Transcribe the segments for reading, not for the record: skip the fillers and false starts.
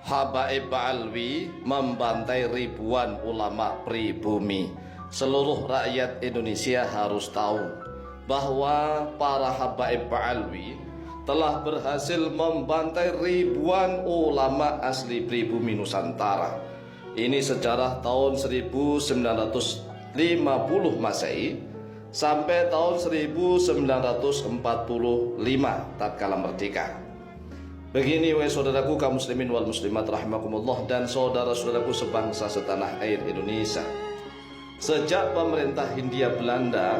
Habaib Alwi membantai ribuan ulama pribumi. Seluruh rakyat Indonesia harus tahu bahwa para Habaib Alwi telah berhasil membantai ribuan ulama asli pribumi Nusantara. Ini sejarah tahun 1950 Masehi sampai tahun 1945 tatkala merdeka. Begini wahai saudaraku kaum muslimin wal muslimat rahimakumullah dan saudara-saudaraku sebangsa setanah air Indonesia. Sejak pemerintah Hindia Belanda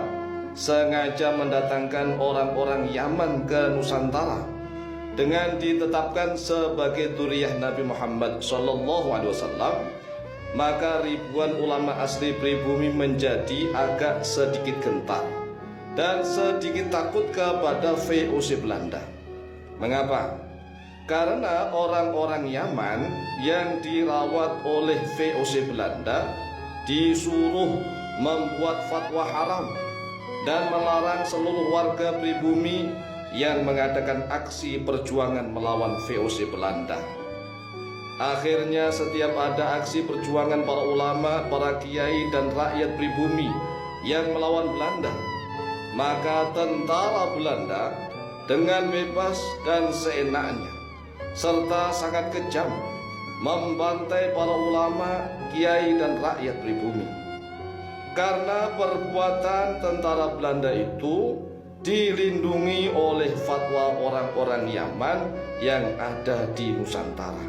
sengaja mendatangkan orang-orang Yaman ke Nusantara dengan ditetapkan sebagai dzurriyyah Nabi Muhammad SAW, maka ribuan ulama asli pribumi menjadi agak sedikit gentar dan sedikit takut kepada VOC Belanda. Mengapa? Karena orang-orang Yaman yang dirawat oleh VOC Belanda disuruh membuat fatwa haram dan melarang seluruh warga pribumi yang mengadakan aksi perjuangan melawan VOC Belanda. Akhirnya setiap ada aksi perjuangan para ulama, para kiai dan rakyat pribumi yang melawan Belanda, maka tentara Belanda dengan bebas dan seenaknya serta sangat kejam membantai para ulama, kiai dan rakyat pribumi. Karena perbuatan tentara Belanda itu dilindungi oleh fatwa orang-orang Yaman yang ada di Nusantara.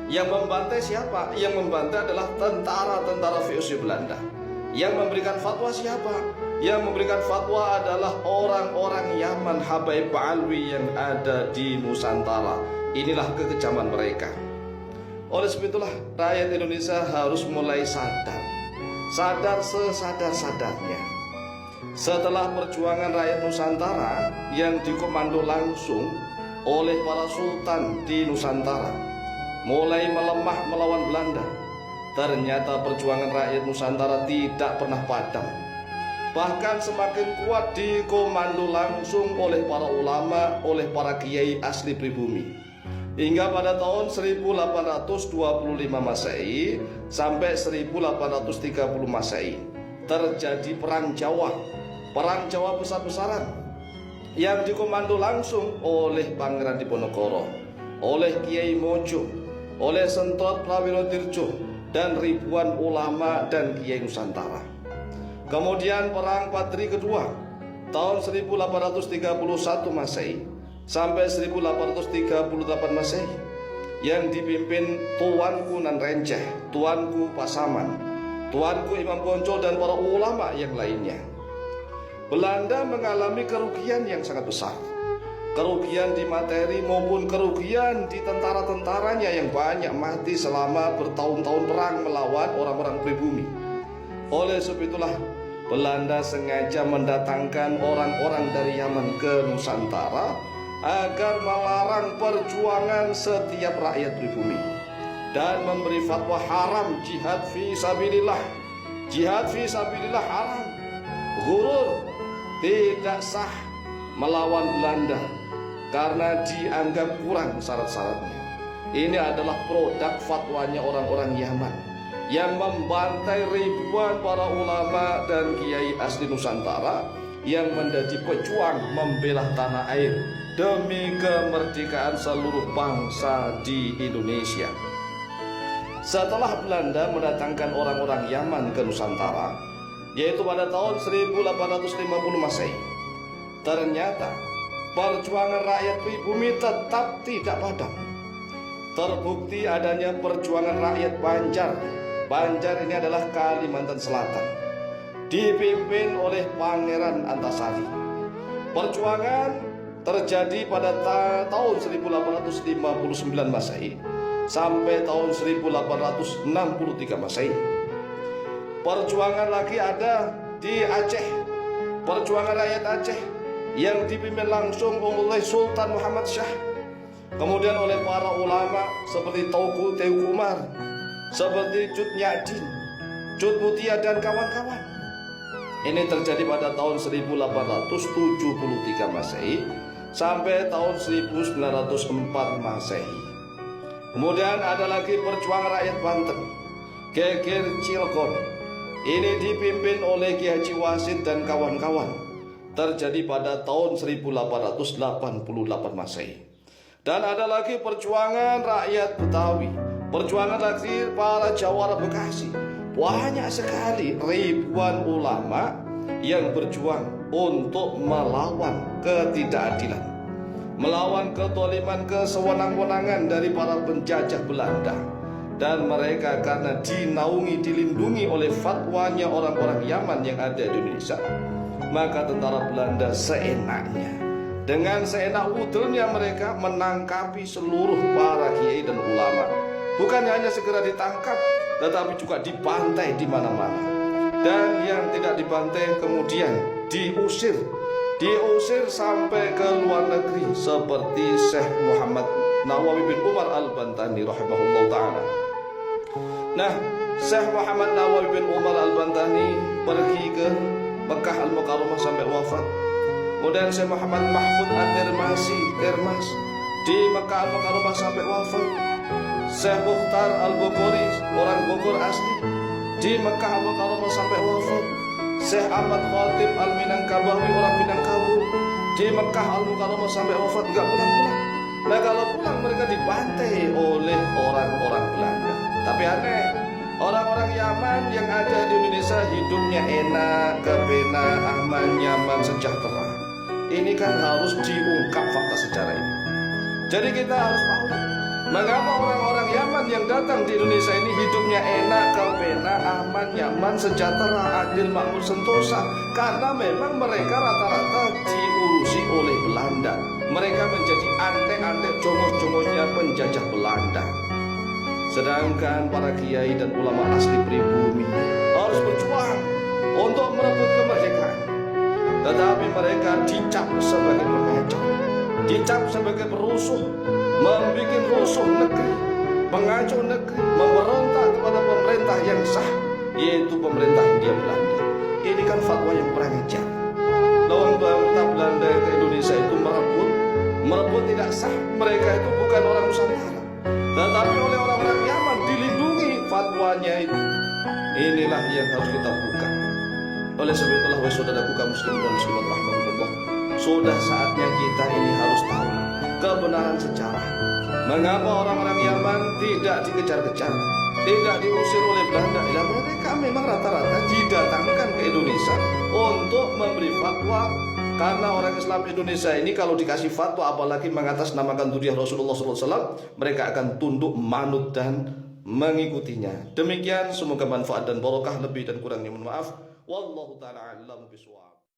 Yang membantai siapa? Yang membantai adalah tentara-tentara VOC Belanda. Yang memberikan fatwa siapa? Yang memberikan fatwa adalah orang-orang Yaman Habaib Alwi yang ada di Nusantara. Inilah kekejaman mereka. Oleh sebab itulah rakyat Indonesia harus mulai sadar sesadar-sadarnya. Setelah perjuangan rakyat Nusantara yang dikomando langsung oleh para sultan di Nusantara mulai melemah melawan Belanda, ternyata perjuangan rakyat Nusantara tidak pernah padam. Bahkan semakin kuat dikomando langsung oleh para ulama, oleh para kiai asli pribumi. Hingga pada tahun 1825 Masehi sampai 1830 Masehi terjadi perang Jawa besar-besaran yang dikomando langsung oleh Pangeran Diponegoro, oleh Kiai Mojo, oleh Sentot Prawiro-Dirjo dan ribuan ulama dan kiai Nusantara. Kemudian perang Patri kedua tahun 1831 Masehi sampai 1838 Masehi yang dipimpin Tuanku Nan Renceh, Tuanku Pasaman, Tuanku Imam Bonjol dan para ulama yang lainnya. Belanda mengalami kerugian yang sangat besar, kerugian di materi maupun kerugian di tentara-tentaranya yang banyak mati selama bertahun-tahun perang melawan orang-orang pribumi. Oleh sebab itulah Belanda sengaja mendatangkan orang-orang dari Yaman ke Nusantara agar melarang perjuangan setiap rakyat pribumi dan memberi fatwa haram jihad fi sabilillah. Jihad fi sabilillah haram, ghurur, tidak sah melawan Belanda karena dianggap kurang syarat-syaratnya. Ini adalah produk fatwanya orang-orang Yaman yang membantai ribuan para ulama dan kiai asli Nusantara yang menjadi pejuang membela tanah air demi kemerdekaan seluruh bangsa di Indonesia. Setelah Belanda mendatangkan orang-orang Yaman ke Nusantara, yaitu pada tahun 1850 Masehi, ternyata perjuangan rakyat pribumi tetap tidak padam. Terbukti adanya perjuangan rakyat Banjar. Banjar ini adalah Kalimantan Selatan, dipimpin oleh Pangeran Antasari. Perjuangan terjadi pada tahun 1859 Masehi sampai tahun 1863 Masehi. Perjuangan lagi ada di Aceh, perjuangan rakyat Aceh yang dipimpin langsung oleh Sultan Muhammad Shah, kemudian oleh para ulama seperti Teuku Umar, seperti Cut Nyadin, Cut Mutia dan kawan-kawan. Ini terjadi pada tahun 1873 Masehi sampai tahun 1904 Masehi. Kemudian ada lagi perjuangan rakyat Banten, Geger Cilegon. Ini dipimpin oleh Ki Haji Wasit dan kawan-kawan. Terjadi pada tahun 1888 Masehi. Dan ada lagi perjuangan rakyat Betawi, perjuangan lagi para Jawara Bekasi. Banyak sekali ribuan ulama yang berjuang untuk melawan ketidakadilan, melawan kezaliman, kesewenang-wenangan dari para penjajah Belanda. Dan mereka karena dinaungi, dilindungi oleh fatwanya orang-orang Yaman yang ada di Indonesia, maka tentara Belanda seenaknya, dengan seenak udilnya mereka menangkapi seluruh para kiai dan ulama. Bukan hanya segera ditangkap, tetapi juga dibantai di mana-mana. Dan yang tidak dibantai kemudian diusir sampai ke luar negeri, seperti Syekh Muhammad Nawawi bin Umar Al-Bantani rahimahullah ta'ala. Nah, Syekh Muhammad Nawawi bin Umar Al-Bantani pergi ke Mekah Al-Mukarramah sampai wafat. Kemudian Syekh Muhammad Mahfud Termas di Mekah Al-Mukarramah sampai wafat. Syekh Mukhtar Al-Bukhari, orang Bogor asli, di Mekah Al-Mukarramah sampai wafat. Syekh Ahmad Khatib Al-Minangkabawi, orang Minangkabau, di Mekah Al-Mukarramah sampai wafat, enggak pulang-pulang. Nah, kalau pulang mereka dibantai oleh orang-orang Belanda. Tapi aneh, orang-orang Yaman yang ada di Indonesia hidupnya enak, kepenak, aman, nyaman, sejahtera. Ini kan harus diungkap fakta sejarah ini. Jadi kita harus tahu mengapa orang-orang Yaman yang datang di Indonesia ini hidupnya enak, kepenak, aman, nyaman, sejahtera, adil, makmur, sentosa. Karena memang mereka rata-rata diurusi oleh Belanda. Mereka menjadi antek-antek, jongos-jongosnya penjajah Belanda. Sedangkan para kiai dan ulama asli pribumi harus berjuang untuk merebut kemerdekaan. Tetapi mereka dicap sebagai pengacau, dicap sebagai perusuh, membuat rusuh negeri, pengacau negeri, memberontak kepada pemerintah yang sah, yaitu pemerintah Hindia Belanda. Ini kan fatwa yang kurang ajar. Lawan pemerintah Belanda ke Indonesia itu merebut tidak sah. Mereka itu bukan orang Nusantara, tetapi oleh orang-orang Yaman dilindungi fatwanya itu. Inilah yang harus kita buka. Oleh sebab itulah wahai saudaraku kaum muslimin dan muslimat rahmatullah, sudah saatnya kita ini harus tahu kebenaran sejarah. Mengapa orang-orang Yaman tidak dikejar-kejar, tidak diusir oleh Belanda? Ya, mereka memang rata-rata didatangkan ke Indonesia untuk memberi fatwa. Karena orang Islam Indonesia ini kalau dikasih fatwa, apalagi mengatasnamakan dzurriyyah Rasulullah SAW, mereka akan tunduk, manut dan mengikutinya. Demikian, semoga manfaat dan barokah. Lebih dan kurangnya mohon maaf. Wallahu ta'ala a'lam bishawab.